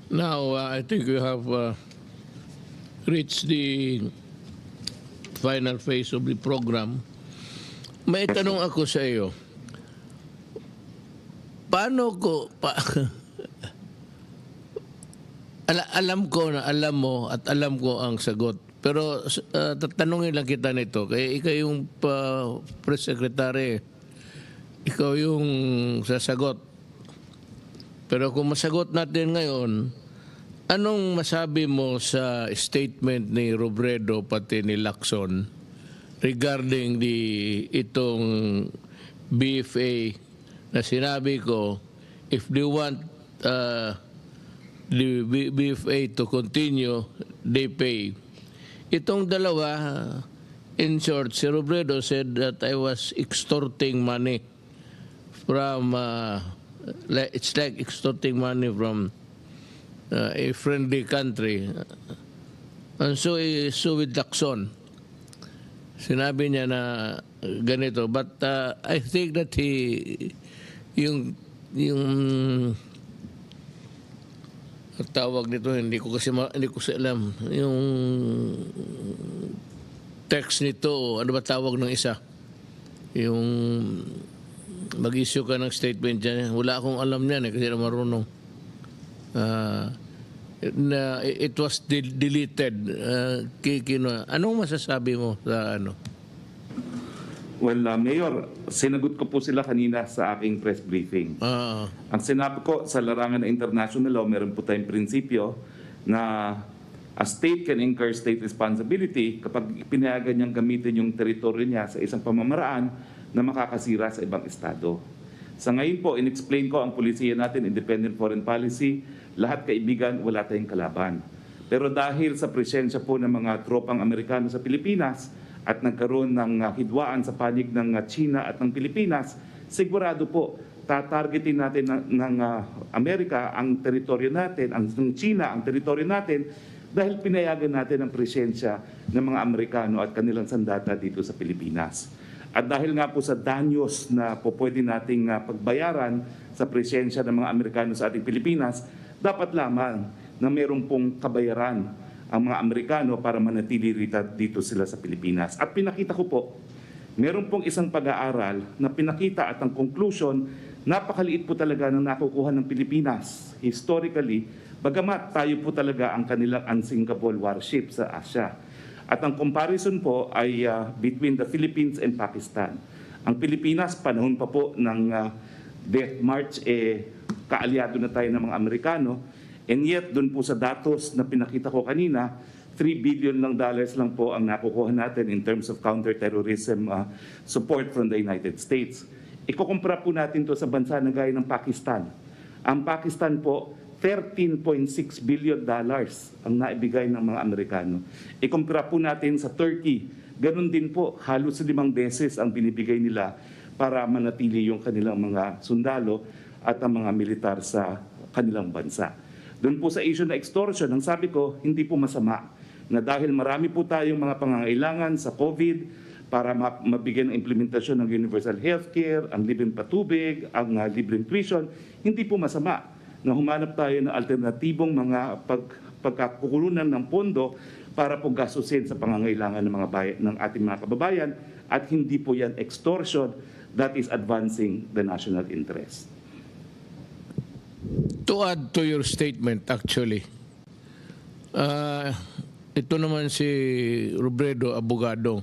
Now, I think we have reached the final phase of the program. May tanong ako sa iyo. Paano ko alam ko na alam mo at alam ko ang sagot. Pero tatanungin lang kita nito. Kaya ikaw yung press secretary. Ikaw yung sasagot. Pero kung masagot natin ngayon, anong masabi mo sa statement ni Robredo pati ni Lacson regarding itong BFA na sinabi ko, if they want the BFA to continue, they pay. Itong dalawa, in short, si Robredo said that I was extorting money from, it's like extorting money from a friendly country. And so with Lacson, sinabi niya na ganito. But I think that yung tawag nito, hindi ko alam. Yung text nito, ano ba tawag ng isa? Yung mag-issue ka ng statement dyan. Wala akong alam yan kasi na marunong. Na it was deleted. Anong masasabi mo sa ano? Well, Mayor, sinagot ko po sila kanina sa aking press briefing. Ang sinabi ko sa larangan ng international law, meron po tayong prinsipyo na a state can incur state responsibility kapag pinayagan niyang gamitin yung teritoryo niya sa isang pamamaraan na makakasira sa ibang estado. Sa ngayon po, in-explain ko ang polisiya natin, independent foreign policy, lahat kaibigan, wala tayong kalaban. Pero dahil sa presensya po ng mga tropang Amerikano sa Pilipinas, at nagkaroon ng hidwaan sa panig ng China at ng Pilipinas, sigurado po tatargetin natin ng Amerika ang teritoryo natin, ng China ang teritoryo natin dahil pinayagan natin ang presensya ng mga Amerikano at kanilang sandata dito sa Pilipinas. At dahil nga po sa danyos na po pwede nating pagbayaran sa presensya ng mga Amerikano sa ating Pilipinas, dapat lamang na mayroon pong kabayaran ang mga Amerikano para manatili dito sila sa Pilipinas. At pinakita ko po, meron pong isang pag-aaral na pinakita at ang conclusion, napakaliit po talaga ng nakukuha ng Pilipinas. Historically, bagamat tayo po talaga ang kanilang unsinkable warship sa Asia. At ang comparison po ay between the Philippines and Pakistan. Ang Pilipinas, panahon pa po ng Death March, kaalyado na tayo ng mga Amerikano. And yet, doon po sa datos na pinakita ko kanina, $3 billion lang po ang nakukuha natin in terms of counterterrorism support from the United States. Ikukumpara po natin to sa bansa na gaya ng Pakistan. Ang Pakistan po, $13.6 billion ang naibigay ng mga Amerikano. Ikumpara po natin sa Turkey, ganun din po, halos 5 beses ang binibigay nila para manatili yung kanilang mga sundalo at ang mga militar sa kanilang bansa. Doon po sa issue na extortion, ang sabi ko, hindi po masama na dahil marami po tayong mga pangangailangan sa COVID para mabigyan ng implementasyon ng universal healthcare, ang libreng patubig, ang libreng tuition, hindi po masama na humanap tayo ng alternatibong mga pagkakukulunan ng pondo para po gastusin sa pangangailangan ng ating mga kababayan at hindi po yan extortion that is advancing the national interest. To add to your statement, actually, ito naman si Robredo, abogado.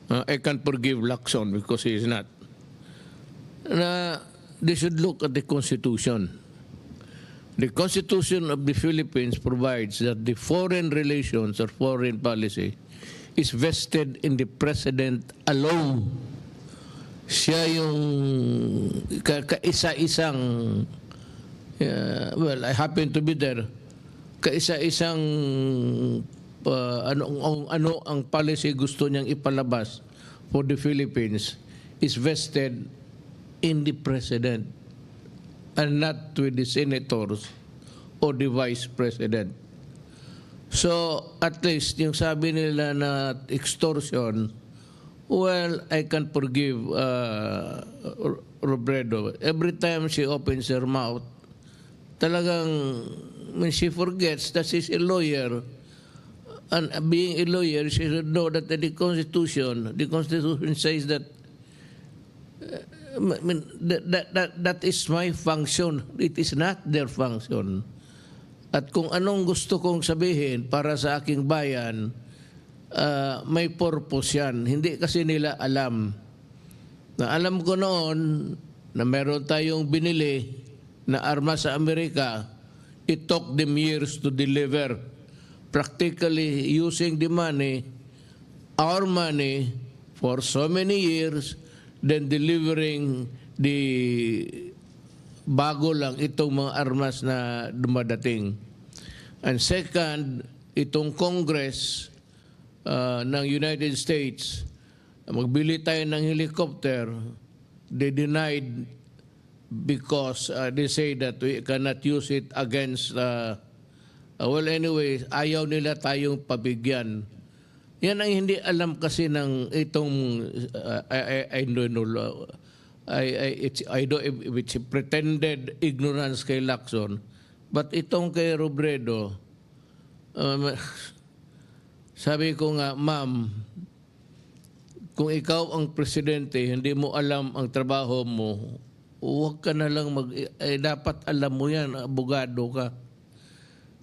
I can't forgive Lacson because he is not. They should look at the Constitution. The Constitution of the Philippines provides that the foreign relations or foreign policy is vested in the President alone. Siya yung kaisa-isang well, I happen to be there. Kaisa-isang ano ang policy gusto niyang ipalabas for the Philippines is vested in the President and not with the senators or the Vice President. So, at least, yung sabi nila na extortion, well, I can forgive Robredo. Every time she opens her mouth, talagang when she forgets that she's a lawyer, and being a lawyer, she should know that the Constitution says that, I mean, that is my function. It is not their function. At kung anong gusto kong sabihin para sa aking bayan, may purpose yan. Hindi kasi nila alam. Na alam ko noon na meron tayong binili na armas sa Amerika, it took them years to deliver. Practically using the money, our money, for so many years, then delivering the bago lang itong mga armas na dumadating. And second, itong Congress ng United States, magbili tayo ng helicopter, they denied because they say that we cannot use it against well, anyway, ayaw nila tayong pabigyan. Yan ang hindi alam kasi ng itong I don't know. I don't if it's a pretended ignorance kay Lacson, but itong kay Robredo, sabi ko nga, ma'am, kung ikaw ang presidente, hindi mo alam ang trabaho mo, huwag ka na lang dapat alam mo yan, abogado ka,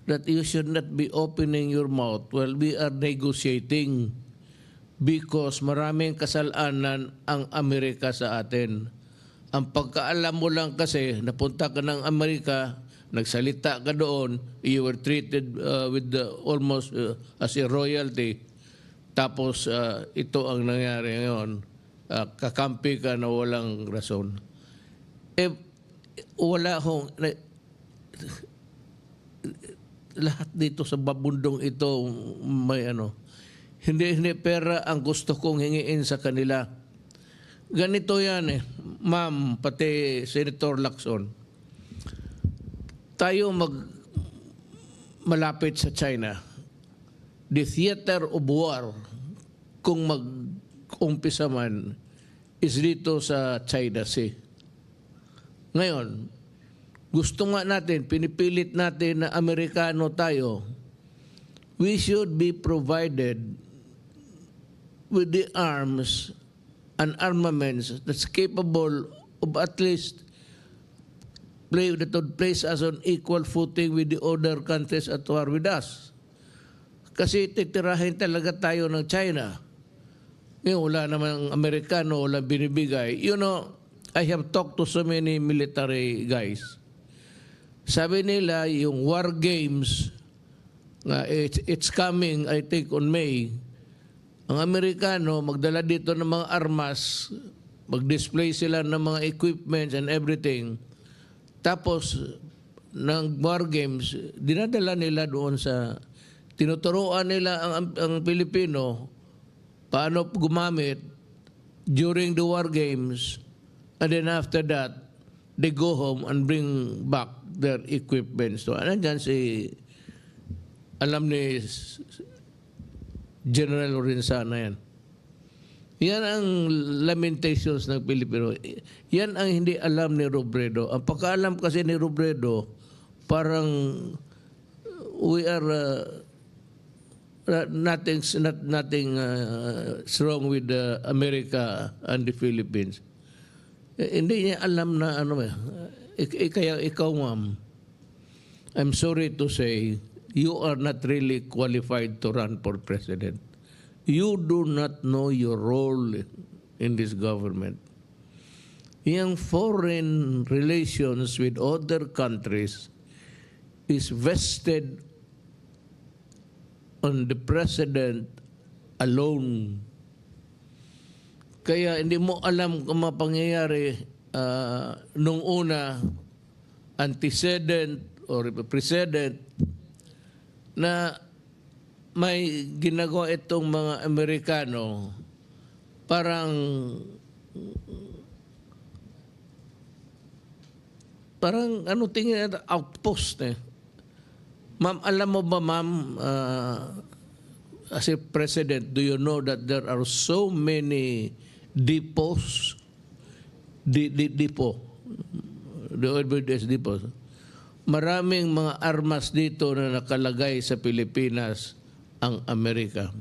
that you should not be opening your mouth while we are negotiating because maraming kasalanan ang Amerika sa atin. Ang pagkaalam mo lang kasi, napunta ka ng Amerika, nagsalita ka doon, you were treated with almost as a royalty. Tapos ito ang nangyari ngayon, kakampi ka na walang rason. Wala hong... lahat dito sa babundong ito may hindi pera ang gusto kong hingiin sa kanila. Ganito yan ma'am, pati Senator Lacson, tayo malapit sa China, the theater of war kung mag-umpisa man is dito sa China Sea. Ngayon, gusto nga natin, pinipilit natin na Amerikano tayo, we should be provided with the arms and armaments that's capable of at least that would place us on equal footing with the other countries at war with us. Kasi titirahin talaga tayo ng China. Wala naman ang Amerikano, wala binibigay. You know, I have talked to so many military guys. Sabi nila, yung war games, it's coming, I think, on May. Ang Amerikano, magdala dito ng mga armas, mag-display sila ng mga equipments and everything. Tapos, ng war games, dinadala nila doon sa, tinuturuan nila ang Pilipino paano gumamit during the war games, and then after that, they go home and bring back their equipment. So, nandyan alam ni General Lorenzana yan. Yan ang lamentations ng Pilipino. Yan ang hindi alam ni Robredo. Ang pagkaalam kasi ni Robredo, parang we are nothing wrong with America and the Philippines. Hindi niya alam na kaya ikaw, ma'am, I'm sorry to say, you are not really qualified to run for president. You do not know your role in this government. Yung foreign relations with other countries is vested on the president alone. Kaya hindi mo alam kung mga pangyayari nung una, antecedent or precedent, na may ginagawa itong mga Amerikano, parang tingin natin, outpost Ma'am, alam mo ba, ma'am, as a president, do you know that there are so many depots, the oil depots, maraming mga armas dito na nakalagay sa Pilipinas ang Amerika.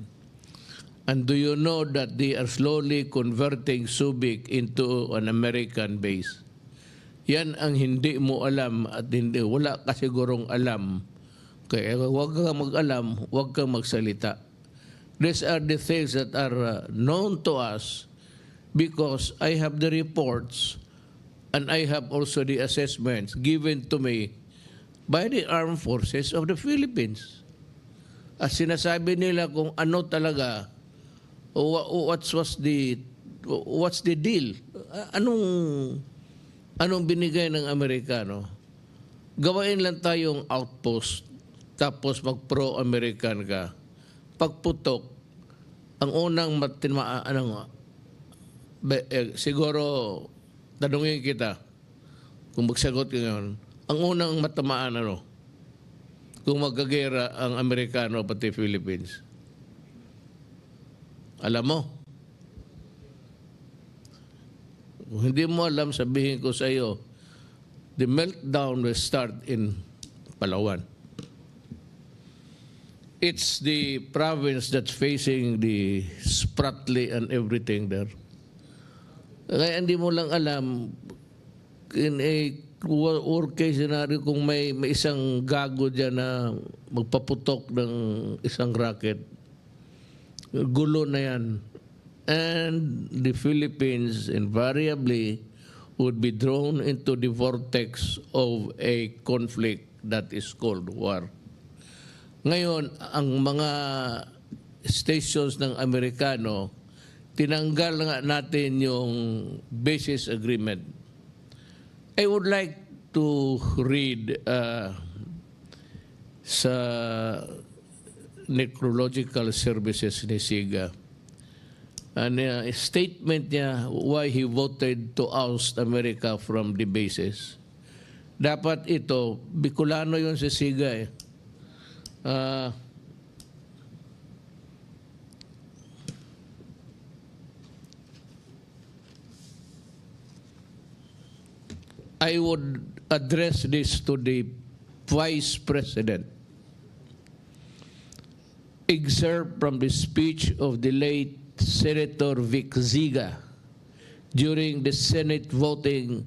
And do you know that they are slowly converting Subic into an American base? Yan ang hindi mo alam at hindi, wala ka sigurong alam. Kaya huwag kang mag-alam, huwag kang magsalita. These are the things that are known to us because I have the reports and I have also the assessments given to me by the Armed Forces of the Philippines. At sinasabi nila kung ano talaga, what's the deal? Anong binigay ng Amerikano? Gawain lang tayong outpost, tapos mag-pro-American ka. Pagputok, ang unang siguro, tanungin kita, kung magsagot ka ngayon, ang unang matamaan kung magagera ang Amerikano pati Philippines? Alam mo? Kung hindi mo alam, sabihin ko sa iyo, the meltdown will start in Palawan. It's the province that's facing the Spratly and everything there. Kaya hindi mo lang alam, in a worst case scenario, kung may isang gago dyan na magpaputok ng isang rocket, gulo na yan. And the Philippines invariably would be drawn into the vortex of a conflict that is called war. Ngayon, ang mga stations ng Amerikano, tinanggal nga natin yung basis agreement. I would like to read sa Necrological Services ni Siga. A statement niya why he voted to oust America from the bases. Dapat ito, Bicolano yun si Siga eh. I would address this to the Vice President. Excerpt from the speech of the late Senator Vic Ziga during the Senate voting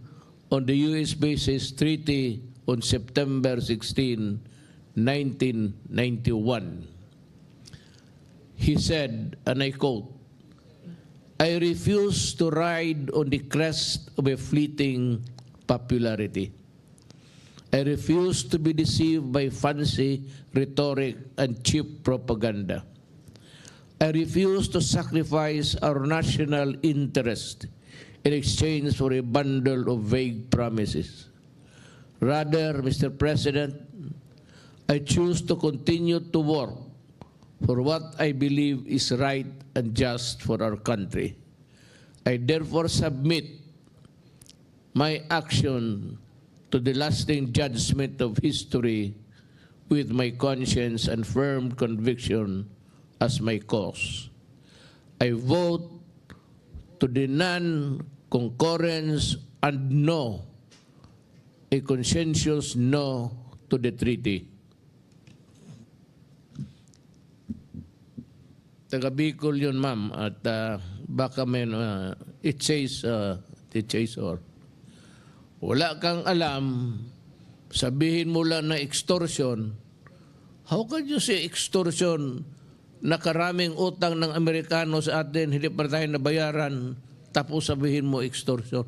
on the U.S. Bases Treaty on September 16, 1991. He said, and I quote, "I refuse to ride on the crest of a fleeting popularity. I refuse to be deceived by fancy rhetoric and cheap propaganda. I refuse to sacrifice our national interest in exchange for a bundle of vague promises. Rather, Mr. President, I choose to continue to work for what I believe is right and just for our country. I therefore submit my action to the lasting judgment of history with my conscience and firm conviction as my cause. I vote to the non-concurrence and no, a conscientious no to the treaty." Taga Bicol yun, ma'am, at baka may, it says, or wala kang alam, sabihin mo lang na extortion. How can you say extortion? Nakaraming utang ng Amerikano sa atin, hindi pa tayo nabayaran, tapos sabihin mo extortion.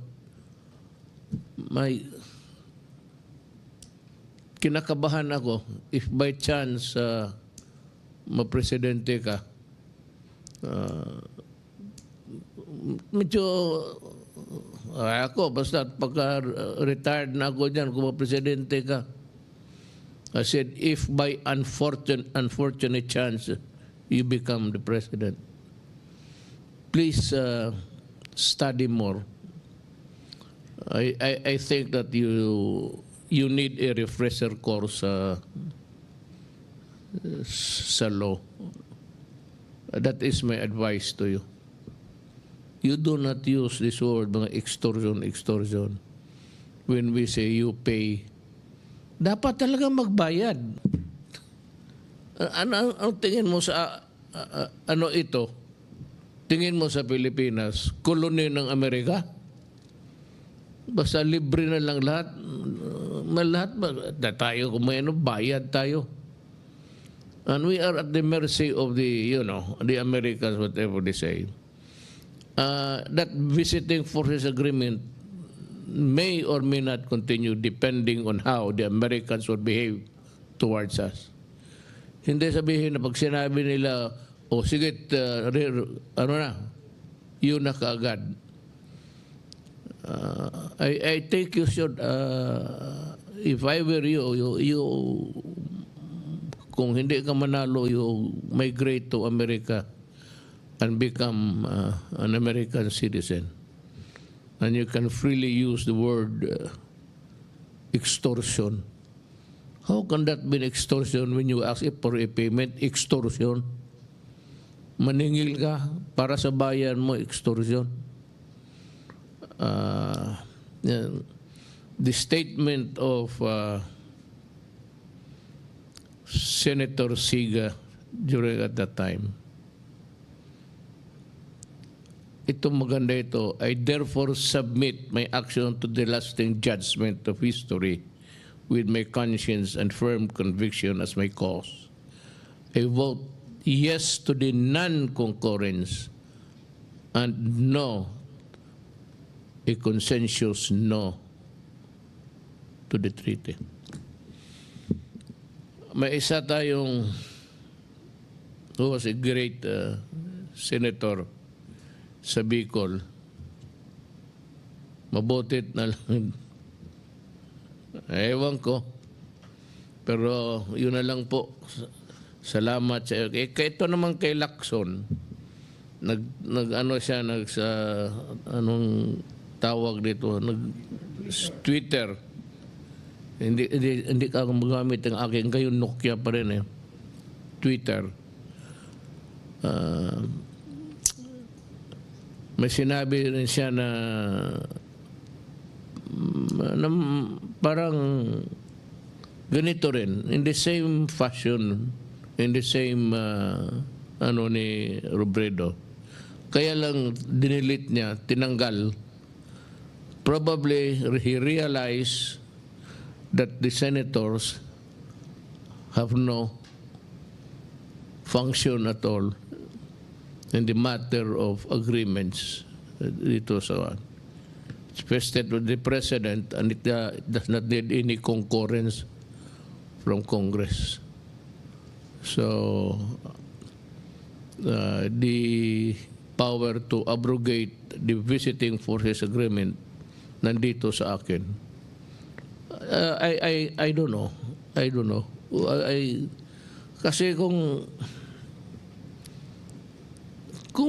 May kinakabahan ako if by chance mapresidente ka. Medyo ako, basta pagka retired na ako dyan, kung mapresidente ka. I said, if by unfortunate chance you become the president, please study more. I think that you need a refresher course sa law. That is my advice to you. You do not use this word, mga extortion, when we say you pay dapat talaga magbayad. Ang tingin mo sa ano ito? Tingin mo sa Pilipinas, koloni ng Amerika? Basta libre na lang lahat. Lahat ba? Tayo kumano, bayad tayo. And we are at the mercy of the Americans, whatever they say. That visiting forces agreement may or may not continue depending on how the Americans will behave towards us. Hindi sabihin na pag sinabi nila, sige, yun na kaagad. I think you should, if I were you, kung hindi ka manalo, you migrate to America and become an American citizen. And you can freely use the word extortion. How can that be extortion when you ask for a payment? Extortion. Maningil ka para sa bayan mo, extortion. The statement of Senator Siga during at that time, ito maganda ito, I therefore submit my action to the lasting judgment of history with my conscience and firm conviction as my cause. I vote yes to the non-concurrence and no, a consensus no to the treaty. May isa tayong who was a great senator sa Bicol. Mabutit na lang. Ewan ko. Pero yun na lang po. Salamat sa iyo. Ito naman kay Lacson. Anong tawag dito? Twitter. Hindi ka magamit ang aking. Ngayon Nokia pa rin eh. Twitter. May sinabi rin siya na parang ganito rin, in the same fashion, in the same ni Robredo. Kaya lang dinilit niya, tinanggal. Probably he realized that the senators have no function at all in the matter of agreements dito sa it's vested with the president and it does not need any concurrence from Congress. So the power to abrogate the visiting forces agreement nandito sa akin. I don't know. Kasi kung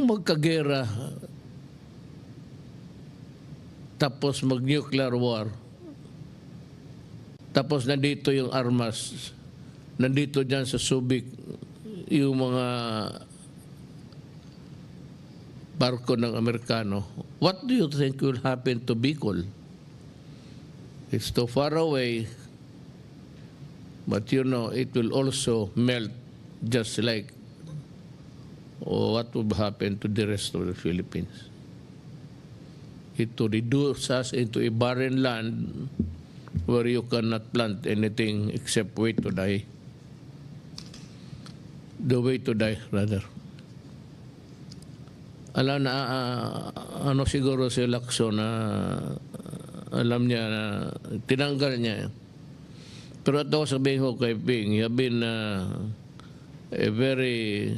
magkagera tapos mag-nuclear war, tapos nandito yung armas, nandito dyan sa Subic yung mga barko ng Amerikano, what do you think will happen to Bicol? It's too far away, but it will also melt just like what would happen to the rest of the Philippines. It to reduce us into a barren land where you cannot plant anything except wait to die. The way to die, rather. Alam na, siguro si Lacson na alam niya na tinanggal niya. Pero ito sabihin ko kay Ping, you have been a very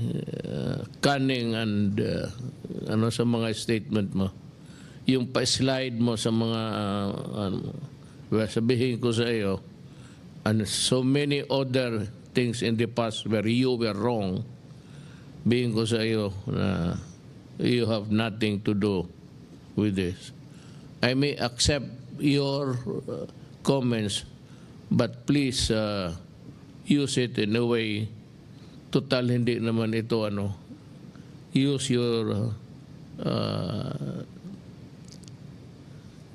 cunning and sa mga statement mo. Yung pa-slide mo sa mga sabihin ko sa iyo, and so many other things in the past where you were wrong, bihin ko sa iyo na you have nothing to do with this. I may accept your comments, but please use it in a way. Total hindi naman ito use your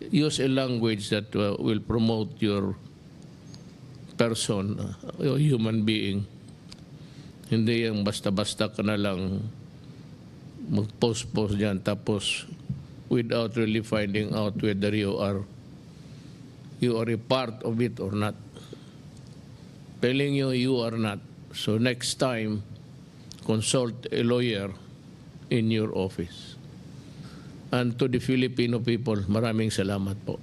use a language that will promote your person, human being. Hindi yung basta-basta ka na lang mag-post-post dyan tapos without really finding out whether you are a part of it or not. Telling you, you are not. So next time, consult a lawyer in your office. And to the Filipino people, maraming salamat po.